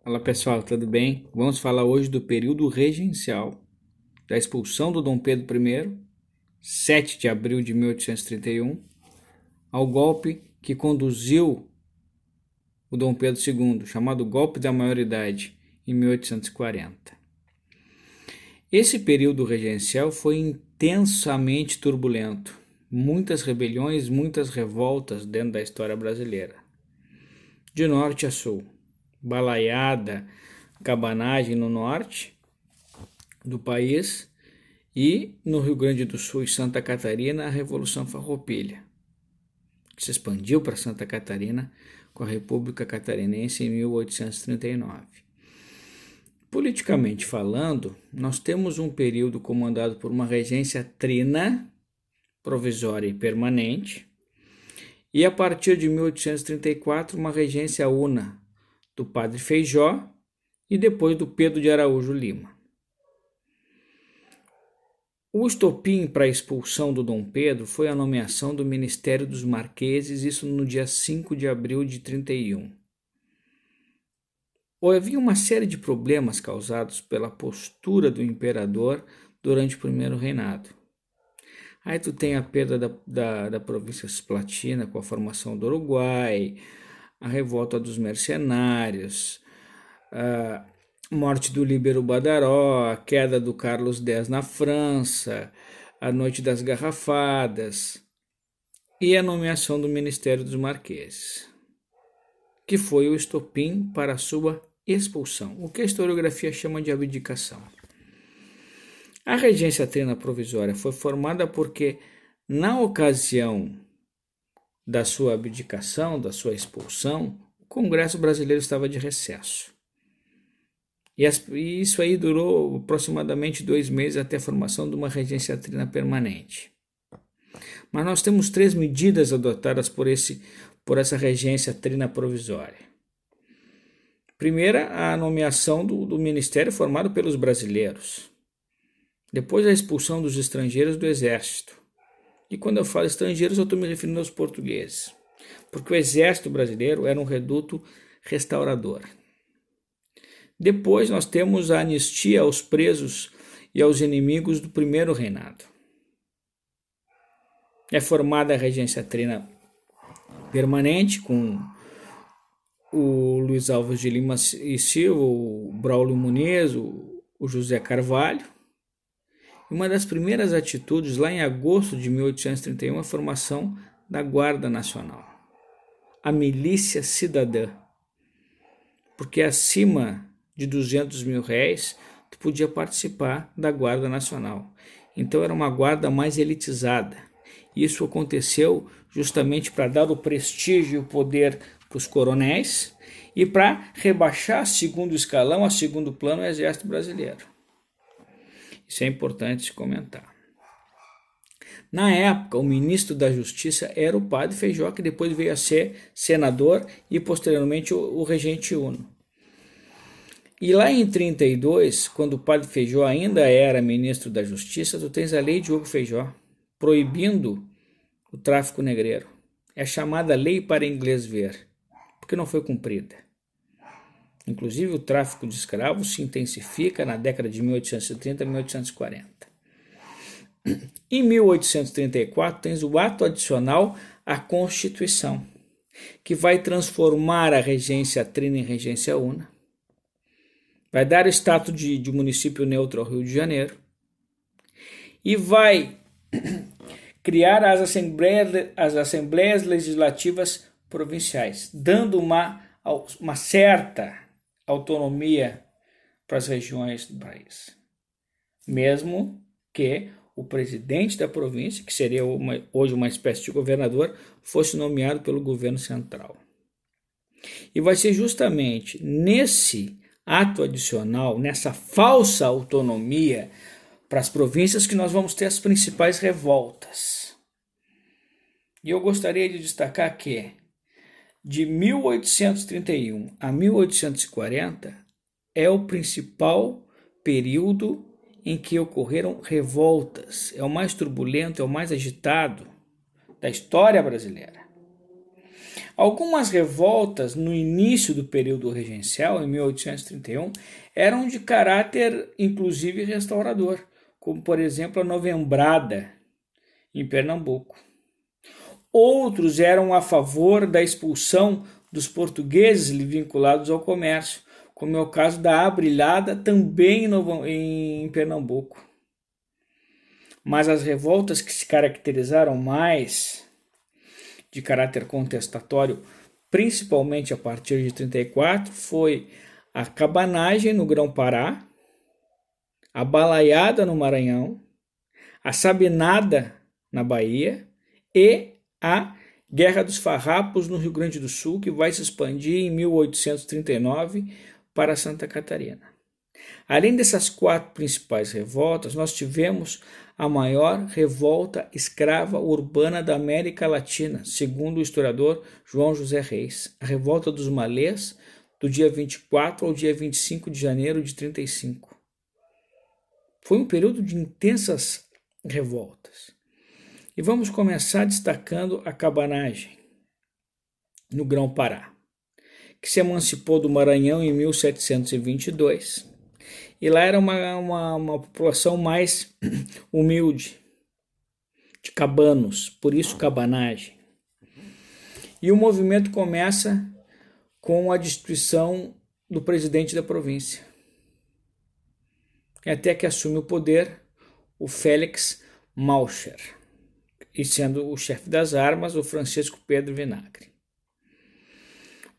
Fala pessoal, tudo bem? Vamos falar hoje do período regencial, da expulsão do Dom Pedro I, 7 de abril de 1831, ao golpe que conduziu o Dom Pedro II, chamado Golpe da Maioridade, em 1840. Esse período regencial foi intensamente turbulento, muitas rebeliões, muitas revoltas dentro da história brasileira, de norte a sul, balaiada, cabanagem no norte do país e no Rio Grande do Sul e Santa Catarina a Revolução Farroupilha, que se expandiu para Santa Catarina com a República Catarinense em 1839. Politicamente falando, nós temos um período comandado por uma regência trina, provisória e permanente, e a partir de 1834 uma regência una do Padre Feijó e depois do Pedro de Araújo Lima. O estopim para a expulsão do Dom Pedro foi a nomeação do Ministério dos Marqueses, isso no dia 5 de abril de 31. Havia uma série de problemas causados pela postura do imperador durante o primeiro reinado. Aí tu tem a perda da província cisplatina com a formação do Uruguai, a revolta dos mercenários, a morte do Líbero Badaró, a queda do Carlos X na França, a Noite das Garrafadas e a nomeação do Ministério dos Marqueses, que foi o estopim para a sua expulsão, o que a historiografia chama de abdicação. A regência trina provisória foi formada porque, na ocasião da sua abdicação, da sua expulsão, o Congresso brasileiro estava de recesso. E isso aí durou aproximadamente 2 meses até a formação de uma regência trina permanente. Mas nós temos 3 medidas adotadas por essa regência trina provisória. Primeira, a nomeação do ministério formado pelos brasileiros. Depois, a expulsão dos estrangeiros do exército. E quando eu falo estrangeiros, eu estou me referindo aos portugueses, porque o exército brasileiro era um reduto restaurador. Depois, nós temos a anistia aos presos e aos inimigos do primeiro reinado. É formada a regência trina permanente, com o Luiz Alves de Lima e Silva, o Braulio Muniz, o José Carvalho. Uma das primeiras atitudes, lá em agosto de 1831, a formação da Guarda Nacional, a milícia cidadã, porque acima de 200 mil réis, tu podia participar da Guarda Nacional. Então era uma guarda mais elitizada. Isso aconteceu justamente para dar o prestígio e o poder para os coronéis e para rebaixar a segundo escalão, a segundo plano, o exército brasileiro. Isso é importante se comentar. Na época, o ministro da Justiça era o Padre Feijó, que depois veio a ser senador e posteriormente o regente uno. E lá em 32, quando o Padre Feijó ainda era ministro da Justiça, tu tens a Lei Diogo Feijó, proibindo o tráfico negreiro. É chamada Lei para Inglês Ver, porque não foi cumprida. Inclusive, o tráfico de escravos se intensifica na década de 1830 a 1840. Em 1834, tens o ato adicional à Constituição, que vai transformar a regência trina em regência una, vai dar o status de município neutro ao Rio de Janeiro e vai criar as assembleias legislativas provinciais, dando uma certa autonomia para as regiões do país. Mesmo que o presidente da província, que seria hoje uma espécie de governador, fosse nomeado pelo governo central. E vai ser justamente nesse ato adicional, nessa falsa autonomia para as províncias, que nós vamos ter as principais revoltas. E eu gostaria de destacar que de 1831 a 1840 é o principal período em que ocorreram revoltas. É o mais turbulento, é o mais agitado da história brasileira. Algumas revoltas no início do período regencial, em 1831, eram de caráter inclusive restaurador, como por exemplo a Novembrada, em Pernambuco. Outros eram a favor da expulsão dos portugueses vinculados ao comércio, como é o caso da Abrilhada, também em Pernambuco. Mas as revoltas que se caracterizaram mais de caráter contestatório, principalmente a partir de 34, foi a cabanagem no Grão-Pará, a balaiada no Maranhão, a sabinada na Bahia e a Guerra dos Farrapos no Rio Grande do Sul, que vai se expandir em 1839 para Santa Catarina. Além dessas 4 principais revoltas, nós tivemos a maior revolta escrava urbana da América Latina, segundo o historiador João José Reis, a Revolta dos Malês, do dia 24 ao dia 25 de janeiro de 35. Foi um período de intensas revoltas. E vamos começar destacando a cabanagem no Grão-Pará, que se emancipou do Maranhão em 1722. E lá era uma população mais humilde, de cabanos, por isso cabanagem. E o movimento começa com a destituição do presidente da província. Até que assume o poder o Félix Malcher, e sendo o chefe das armas o Francisco Pedro Vinagre.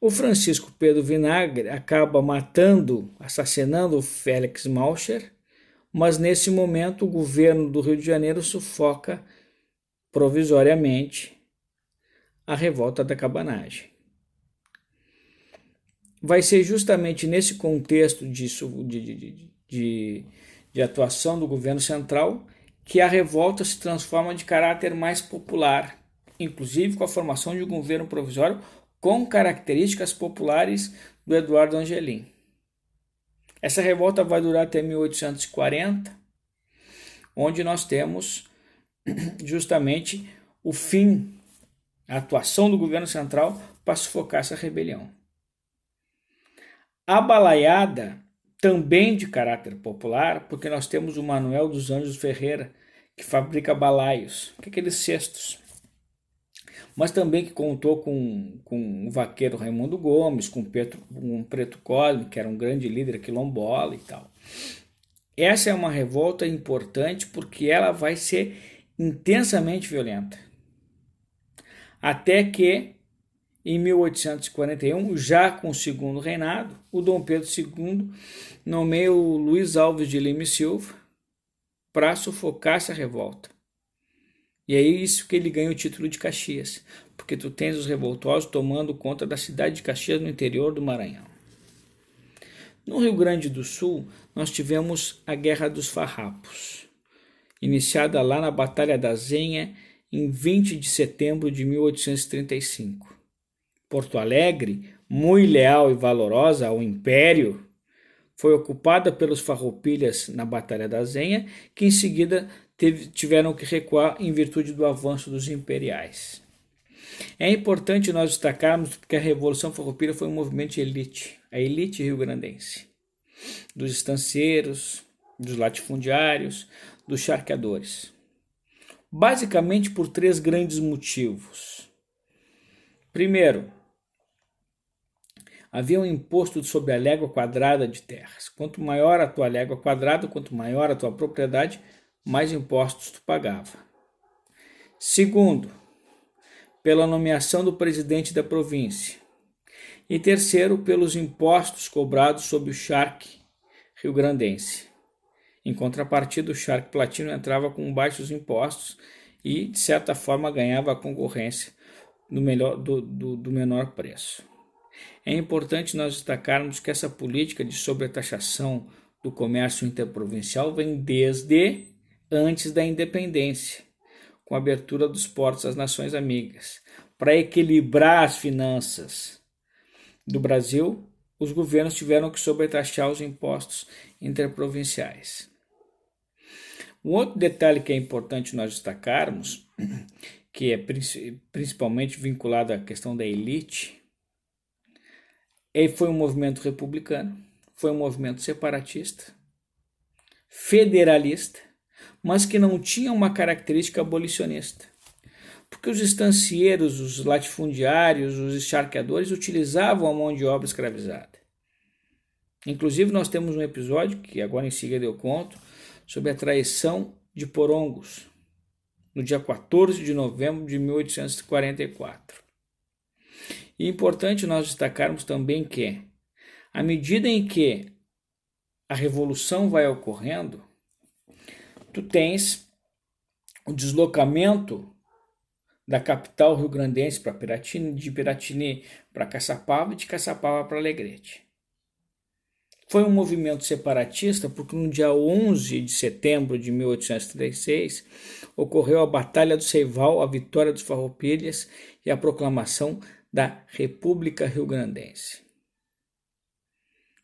O Francisco Pedro Vinagre acaba assassinando o Félix Malcher, mas nesse momento o governo do Rio de Janeiro sufoca provisoriamente a revolta da cabanagem. Vai ser justamente nesse contexto de atuação do governo central que a revolta se transforma de caráter mais popular, inclusive com a formação de um governo provisório com características populares do Eduardo Angelim. Essa revolta vai durar até 1840, onde nós temos justamente o fim, a atuação do governo central para sufocar essa rebelião. A balaiada, também de caráter popular, porque nós temos o Manuel dos Anjos Ferreira, que fabrica balaios, aqueles cestos, mas também que contou com o vaqueiro Raimundo Gomes, com o Preto Cosme, que era um grande líder quilombola e tal. Essa é uma revolta importante porque ela vai ser intensamente violenta. Até que, em 1841, já com o segundo reinado, o Dom Pedro II nomeia o Luiz Alves de Lima e Silva para sufocar essa revolta. E é isso que ele ganha o título de Caxias, porque tu tens os revoltosos tomando conta da cidade de Caxias no interior do Maranhão. No Rio Grande do Sul, nós tivemos a Guerra dos Farrapos, iniciada lá na Batalha da Zenha, em 20 de setembro de 1835. Porto Alegre, muito leal e valorosa ao Império, foi ocupada pelos farroupilhas na Batalha da Zenha, que em seguida tiveram que recuar em virtude do avanço dos imperiais. É importante nós destacarmos que a Revolução Farroupilha foi um movimento de elite, a elite rio-grandense, dos estancieiros, dos latifundiários, dos charqueadores. Basicamente por 3 grandes motivos. Primeiro, havia um imposto sobre a légua quadrada de terras. Quanto maior a tua légua quadrada, quanto maior a tua propriedade, mais impostos tu pagava. Segundo, pela nomeação do presidente da província. E terceiro, pelos impostos cobrados sobre o charque rio-grandense. Em contrapartida, o charque platino entrava com baixos impostos e, de certa forma, ganhava a concorrência do menor preço. É importante nós destacarmos que essa política de sobretaxação do comércio interprovincial vem desde antes da independência, com a abertura dos portos às nações amigas. Para equilibrar as finanças do Brasil, os governos tiveram que sobretaxar os impostos interprovinciais. Um outro detalhe que é importante nós destacarmos, que é principalmente vinculado à questão da elite. Ele foi um movimento republicano, foi um movimento separatista, federalista, mas que não tinha uma característica abolicionista. Porque os estancieiros, os latifundiários, os encharqueadores utilizavam a mão de obra escravizada. Inclusive nós temos um episódio, que agora em seguida eu conto, sobre a traição de Porongos, no dia 14 de novembro de 1844. E é importante nós destacarmos também que, à medida em que a revolução vai ocorrendo, tu tens o deslocamento da capital rio-grandense para Piratini, de Piratini para Caçapava e de Caçapava para Alegrete. Foi um movimento separatista porque no dia 11 de setembro de 1836 ocorreu a Batalha do Ceival, a vitória dos Farroupilhas e a proclamação da República Rio-Grandense.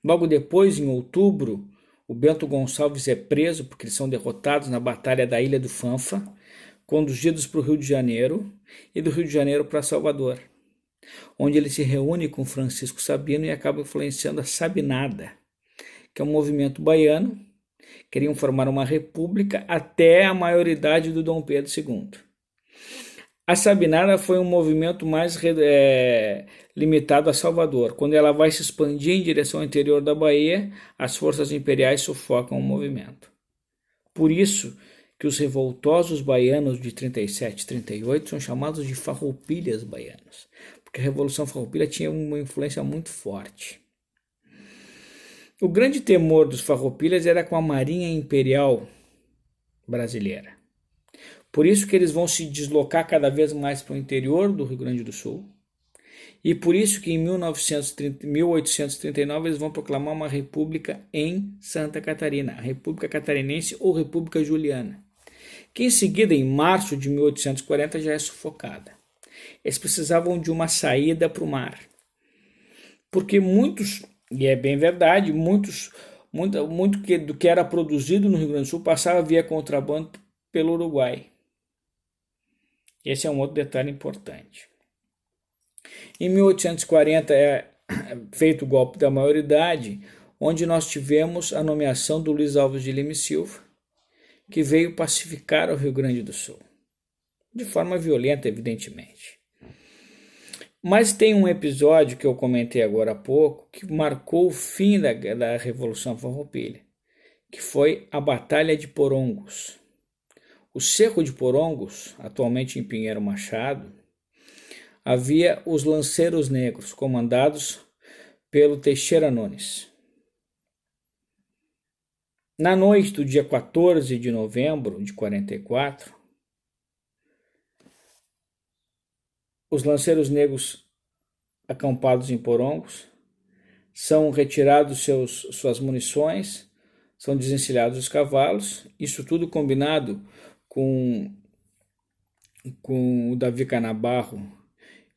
Logo depois, em outubro, o Bento Gonçalves é preso porque eles são derrotados na Batalha da Ilha do Fanfa, conduzidos para o Rio de Janeiro e do Rio de Janeiro para Salvador, onde ele se reúne com Francisco Sabino e acaba influenciando a Sabinada, que é um movimento baiano. Queriam formar uma república até a maioridade do Dom Pedro II. A Sabinada foi um movimento mais limitado a Salvador. Quando ela vai se expandir em direção ao interior da Bahia, as forças imperiais sufocam o movimento. Por isso que os revoltosos baianos de 37 e 38 são chamados de farroupilhas baianos, porque a Revolução Farroupilha tinha uma influência muito forte. O grande temor dos farroupilhas era com a Marinha Imperial brasileira. Por isso que eles vão se deslocar cada vez mais para o interior do Rio Grande do Sul. E por isso que em 1839 eles vão proclamar uma república em Santa Catarina, a República Catarinense ou República Juliana, que em seguida, em março de 1840, já é sufocada. Eles precisavam de uma saída para o mar. Porque muitos, e é bem verdade, muito do que era produzido no Rio Grande do Sul passava via contrabando pelo Uruguai. Esse é um outro detalhe importante. Em 1840 é feito o golpe da maioridade, onde nós tivemos a nomeação do Luiz Alves de Lima e Silva, que veio pacificar o Rio Grande do Sul, de forma violenta, evidentemente. Mas tem um episódio que eu comentei agora há pouco, que marcou o fim da Revolução Farroupilha, que foi a Batalha de Porongos. O Cerro de Porongos, atualmente em Pinheiro Machado, havia os lanceiros negros, comandados pelo Teixeira Nunes. Na noite do dia 14 de novembro de 44, os lanceiros negros acampados em Porongos são retirados suas munições, são desencilhados os cavalos, isso tudo combinado com o Davi Canabarro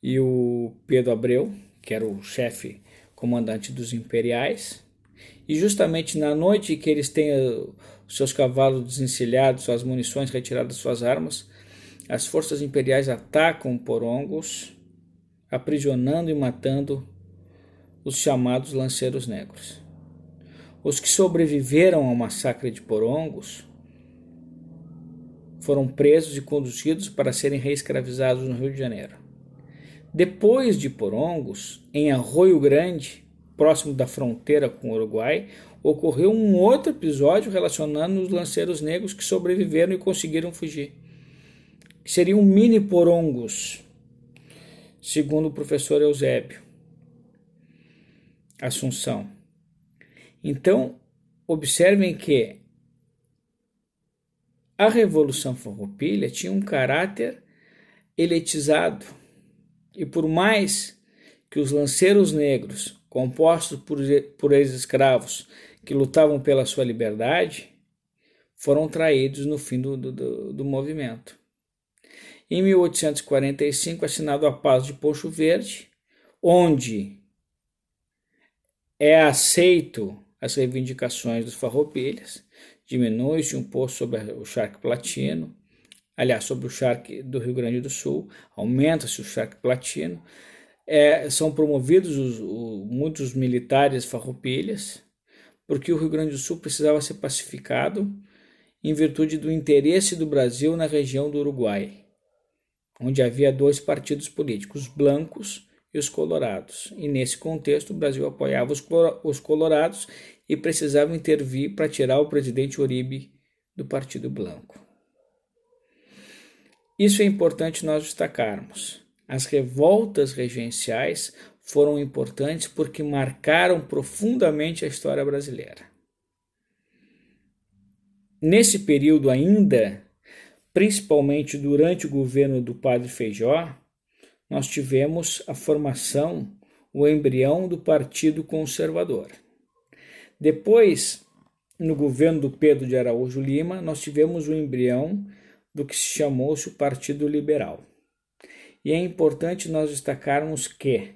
e o Pedro Abreu, que era o chefe comandante dos imperiais. E justamente na noite que eles têm os seus cavalos desencilhados, suas munições retiradas, suas armas, as forças imperiais atacam Porongos, aprisionando e matando os chamados lanceiros negros. Os que sobreviveram ao massacre de Porongos foram presos e conduzidos para serem reescravizados no Rio de Janeiro. Depois de Porongos, em Arroio Grande, próximo da fronteira com o Uruguai, ocorreu um outro episódio relacionando os lanceiros negros que sobreviveram e conseguiram fugir. Seria um mini Porongos, segundo o professor Eusébio Assunção. Então, observem que a Revolução Farroupilha tinha um caráter elitizado. E por mais que os lanceiros negros, compostos por ex-escravos que lutavam pela sua liberdade, foram traídos no fim do movimento. Em 1845, assinado a Paz de Poço Verde, onde é aceito as reivindicações dos farroupilhas, diminui-se um pouco sobre o charque platino, aliás, sobre o charque do Rio Grande do Sul, aumenta-se o charque platino, são promovidos muitos militares farroupilhas, porque o Rio Grande do Sul precisava ser pacificado em virtude do interesse do Brasil na região do Uruguai, onde havia dois partidos políticos, os blancos e os colorados. E nesse contexto, o Brasil apoiava os colorados e precisava intervir para tirar o presidente Uribe do Partido Branco. Isso é importante nós destacarmos. As revoltas regenciais foram importantes porque marcaram profundamente a história brasileira. Nesse período ainda, principalmente durante o governo do Padre Feijó, nós tivemos a formação, o embrião do Partido Conservador. Depois, no governo do Pedro de Araújo Lima, nós tivemos o embrião do que se chamou-se o Partido Liberal. E é importante nós destacarmos que,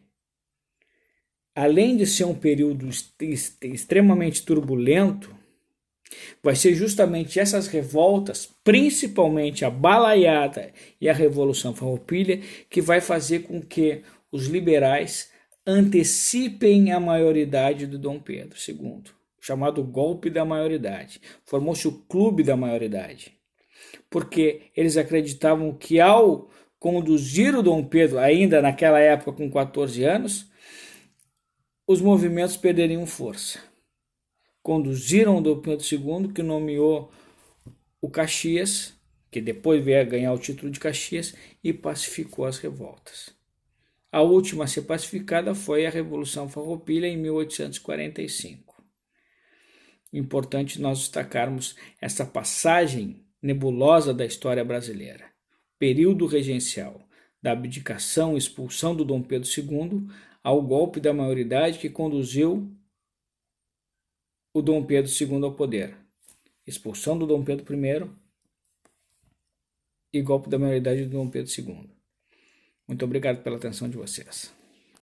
além de ser um período extremamente turbulento, vai ser justamente essas revoltas, principalmente a Balaiada e a Revolução Farroupilha, que vai fazer com que os liberais antecipem a maioridade do Dom Pedro II, chamado golpe da maioridade. Formou-se o Clube da Maioridade, porque eles acreditavam que ao conduzir o Dom Pedro, ainda naquela época com 14 anos, os movimentos perderiam força. Conduziram o Dom Pedro II, que nomeou o Caxias, que depois veio a ganhar o título de Caxias, e pacificou as revoltas. A última a ser pacificada foi a Revolução Farroupilha em 1845. Importante nós destacarmos essa passagem nebulosa da história brasileira. Período regencial, da abdicação e expulsão do Dom Pedro II ao golpe da maioridade que conduziu o Dom Pedro II ao poder. Expulsão do Dom Pedro I e golpe da maioridade do Dom Pedro II. Muito obrigado pela atenção de vocês.